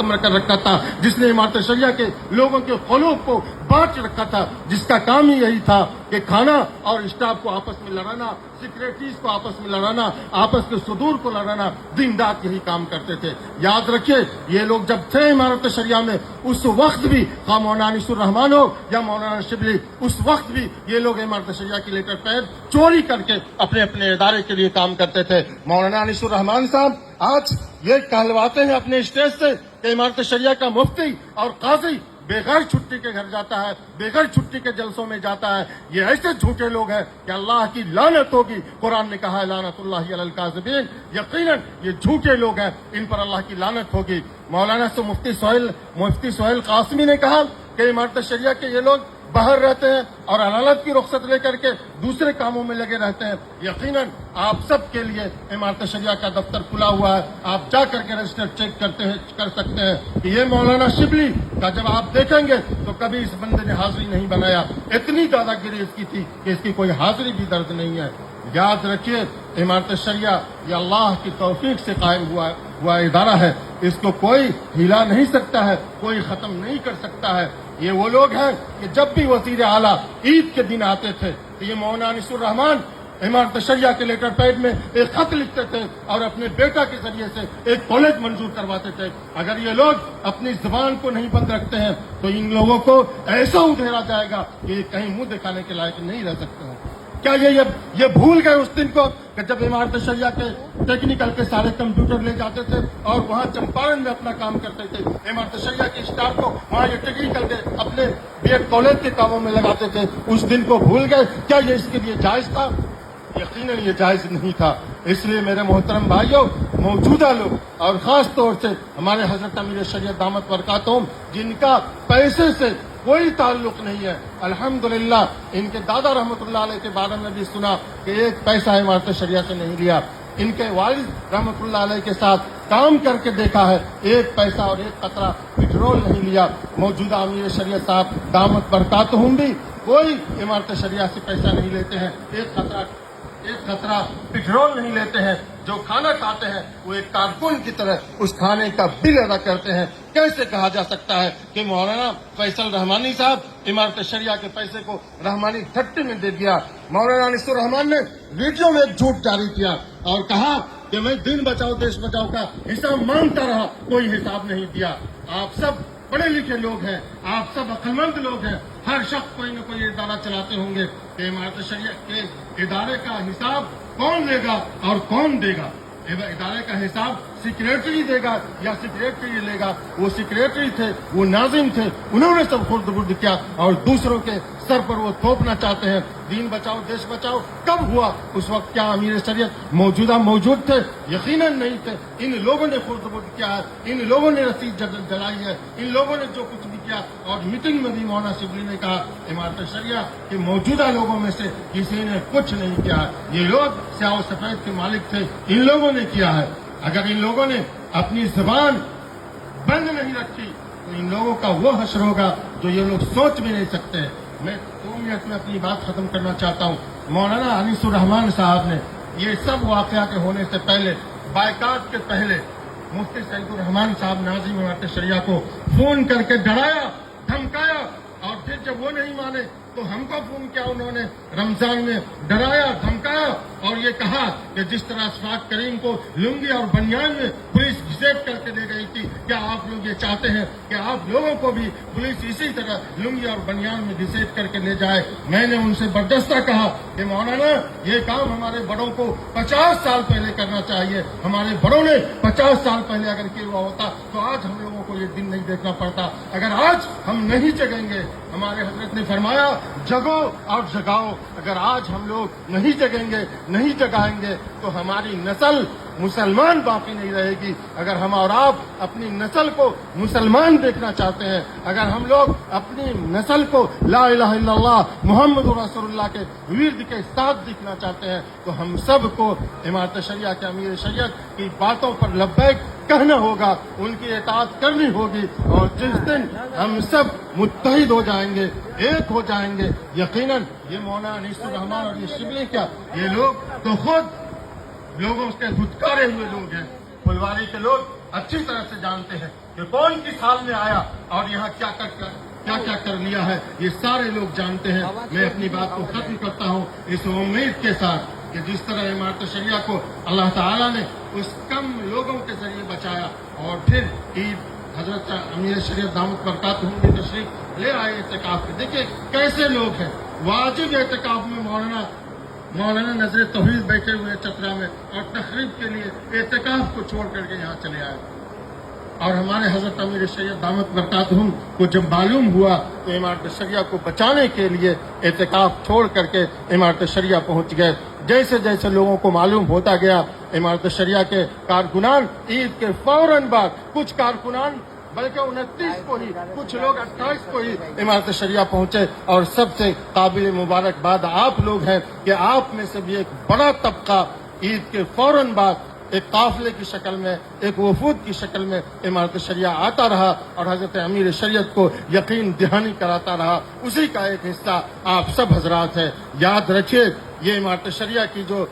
मुंतज़िम कर रखा था, जिसने इमारत शरिया के लोगों के क़ुलूब को बांट रखा था, जिसका काम ही यही था कि खाना और स्टाफ को आपस में लड़ाना, सेक्रेटरीज को आपस में लड़ाना, आपस के सुदूर को लड़ाना, दिन रात यही काम करते थे। याद रखिए, ये लोग जब थे इमारत शरिया में, उस वक्त भी खा मौलाना अनीसुर रहमान हो या मौलाना शिबली, उस वक्त भी ये लोग इमारत शरिया की लेटर पैड चोरी करके अपने अपने इदारे के लिए काम करते थे। मौलाना अनीसुर रहमान साहब आज ये कहलवाते हैं अपने स्टेज से कि इमारत शरिया का मुफ्ती और काजी बेगैर छुट्टी के घर जाता है, बेगैर छुट्टी के जलसों में जाता है। ये ऐसे झूठे लोग हैं कि अल्लाह की लानत होगी। कुरान ने कहा है लानतुल्लाहि अलल काज़िबीन, यकीनन ये झूठे लोग हैं, इन पर अल्लाह की लानत होगी। मौलाना से मुफ्ती सोहेल कासमी ने कहा कि इमारत शरिया के ये लोग बाहर रहते हैं और अदालत की रुख्सत लेकर के दूसरे कामों में लगे रहते हैं। यकीनन आप सब के लिए इमारत शरिया का दफ्तर खुला हुआ है, आप जा करके रजिस्टर चेक कर सकते हैं कि ये मौलाना शिबली का जब आप देखेंगे तो कभी इस बंदे ने हाजिरी नहीं बनाया। इतनी दादागिरी इसकी थी कि इसकी कोई हाजिरी भी दर्ज नहीं है। याद रखिए, इमारत शरिया ये अल्लाह की तौफीक से कायम हुआ इदारा है, इसको कोई हिला नहीं सकता है, कोई खत्म नहीं कर सकता है। ये वो लोग हैं कि जब भी वज़ीर आला ईद के दिन आते थे तो ये मौलाना अनीसुर रहमान इमारत शरिया के लेटर पैड में एक खत लिखते थे और अपने बेटा के जरिए से एक कॉलेज मंजूर करवाते थे। अगर ये लोग अपनी जुबान को नहीं बंद रखते हैं तो इन लोगों को ऐसा उधेड़ा जाएगा कि ये कहीं मुंह दिखाने के लायक नहीं रह सकते हैं। क्या ये भूल गए उस दिन को कि जब इमारत शरिया के टेक्निकल के सारे कंप्यूटर ले जाते थे और वहां चंपारण में अपना काम करते थे, इमारत शरिया के स्टाफ को वहां ये टेक्निकल के अपने बीएड कॉलेज के कामों में लगाते थे, उस दिन को भूल गए? क्या ये इसके लिए जायज था? यकीनन ये जायज नहीं था। इसलिए मेरे मोहतरम भाइयों, मौजूदा लोग और खास तौर से हमारे हजरत अमीर शरीयत दामत बरकातुहुम, जिनका पैसे से कोई ताल्लुक नहीं है, अल्हम्दुलिल्लाह इनके दादा रहमतुल्लाह अलैह के बारे में भी सुना कि एक पैसा इमारत शरिया से नहीं लिया। इनके वालिद रहमतुल्लाह अलैह के साथ काम करके देखा है, एक पैसा और एक कतरा पेट्रोल नहीं लिया। मौजूदा अमीर शरीयत साहब दामत बरकातुहुम भी कोई इमारत शरिया से पैसा नहीं लेते हैं, एक खतरा पेट्रोल नहीं लेते हैं। जो खाना खाते हैं वो एक कारकुन की तरह उस खाने का बिल अदा करते हैं। कैसे कहा जा सकता है कि मौलाना फैसल रहमानी साहब इमारत शरिया के पैसे को रहमानी ठट्टी में दे दिया? मौलाना अनीसुर रहमान ने वीडियो में एक झूठ जारी किया और कहा कि मैं दिन बचाओ देश बचाओ का हिसाब मांगता रहा, कोई हिसाब नहीं दिया। आप सब पढ़े लिखे लोग हैं, आप सब अक्लमंद लोग हैं, हर शख्स कोई न कोई इदारा चलाते होंगे कि इमारत शरिया के इदारे का हिसाब कौन लेगा और कौन देगा? इदारे का हिसाब सेक्रेटरी देगा या सेक्रेटरी लेगा? वो सेक्रेटरी थे, वो नाजिम थे, उन्होंने सब खुर्द बुर्द किया और दूसरों के सर पर वो थोपना चाहते हैं। दीन बचाओ देश बचाओ कब हुआ? उस वक्त क्या अमीर शरीयत मौजूद थे? यकीनन नहीं थे। इन लोगों ने खुर्द बुर्द किया है, इन लोगों ने रसीद जलाई है, इन लोगों ने जो कुछ भी किया। और मीटिंग में भी मौलाना शिबली ने कहा इमारत शरिया के मौजूदा लोगों में से किसी ने कुछ नहीं किया। ये लोग स्याह सफेद के मालिक थे, इन लोगों ने किया है। अगर इन लोगों ने अपनी जुबान बंद नहीं रखी तो इन लोगों का वो हश्र होगा जो ये लोग सोच भी नहीं सकते। मैं 2 मिनट में अपनी बात खत्म करना चाहता हूँ। मौलाना अनीसुर रहमान साहब ने ये सब वाकया के होने से पहले, बायकाट के पहले, मुफ्ती सईदुर रहमान साहब नाज़िम इमारत शरिया को फोन करके डराया, धमकाया और फिर जब वो नहीं माने तो हमको फोन किया उन्होंने, रमजान में डराया, धमकाया और ये कहा कि जिस तरह अशफाक करीम को लुंगी और बनियान में पुलिस घिसेट करके दे गई थी, क्या आप लोग ये चाहते हैं कि आप लोगों को भी पुलिस इसी तरह लुंगी और बनियान में घिसेट करके ले जाए? मैंने उनसे बर्दाश्ता कहा कि मौलाना ये काम हमारे बड़ों को 50 साल पहले करना चाहिए। हमारे बड़ों ने 50 साल पहले अगर किया हुआ होता तो आज हम लोगों को ये दिन नहीं देखना पड़ता। अगर आज हम नहीं जगेंगे, हमारे हजरत ने फरमाया जगो और जगाओ, अगर आज हम लोग नहीं जगेंगे, नहीं जगाएंगे तो हमारी नस्ल मुसलमान बाकी नहीं रहेगी। अगर हम और आप अपनी नस्ल को मुसलमान देखना चाहते हैं, अगर हम लोग अपनी नस्ल को ला इलाहा इल्लल्लाह मुहम्मदुर रसूलुल्लाह के विर्द के साथ दिखना चाहते हैं तो हम सब को इमारत शरिया के अमीर शरीयत की बातों पर लब्बैक कहना होगा, उनकी इताअत करनी होगी। और जिस दिन हम सब मुत्तहिद हो जाएंगे, एक हो जाएंगे, यकीनन ये मौलाना अनीसुर रहमान और ये शिबली क्या, ये लोग तो खुद लोगों के धुतकारे हुए लोग हैं। फुलवारी के लोग अच्छी तरह से जानते हैं کہ کون کس حال میں آیا اور یہاں کیا کر لیا ہے، یہ سارے لوگ جانتے ہیں۔ میں اپنی بات کو ختم کرتا ہوں اس امید کے ساتھ کہ جس طرح عمارت شریعہ کو اللہ تعالیٰ نے اس کم لوگوں کے ذریعے بچایا اور پھر عید حضرت امیر شریعت دامت برکاتہ بھی تشریف لے آئے اعتکاف کے۔ دیکھیے کیسے لوگ ہیں، واجب اعتکاف میں مولانا نظر توحید بیٹھے ہوئے چترا میں اور تقریب کے لیے اعتکاف کو چھوڑ کر کے یہاں چلے آئے، اور ہمارے حضرت امیر شریعت دامت برکاتہم کو جب معلوم ہوا تو عمارت شریعہ کو بچانے کے لیے اعتکاف چھوڑ کر کے عمارت شریعہ پہنچ گئے۔ جیسے جیسے لوگوں کو معلوم ہوتا گیا، عمارت شریعہ کے کارکنان عید کے فوراً بعد، کچھ کارکنان بلکہ 29 کو ہی، کچھ لوگ 28 کو ہی عمارت شریعہ پہنچے، اور سب سے قابل مبارکباد آپ لوگ ہیں کہ آپ میں سے بھی ایک بڑا طبقہ عید کے فوراً بعد ایک قافلے کی شکل میں، ایک وفود کی شکل میں عمارت شریعہ آتا رہا اور حضرت امیر شریعت کو یقین دہانی کراتا رہا۔ اسی کا ایک حصہ آپ سب حضرات ہیں۔ یاد رکھیے، یہ عمارت شریعہ کی جو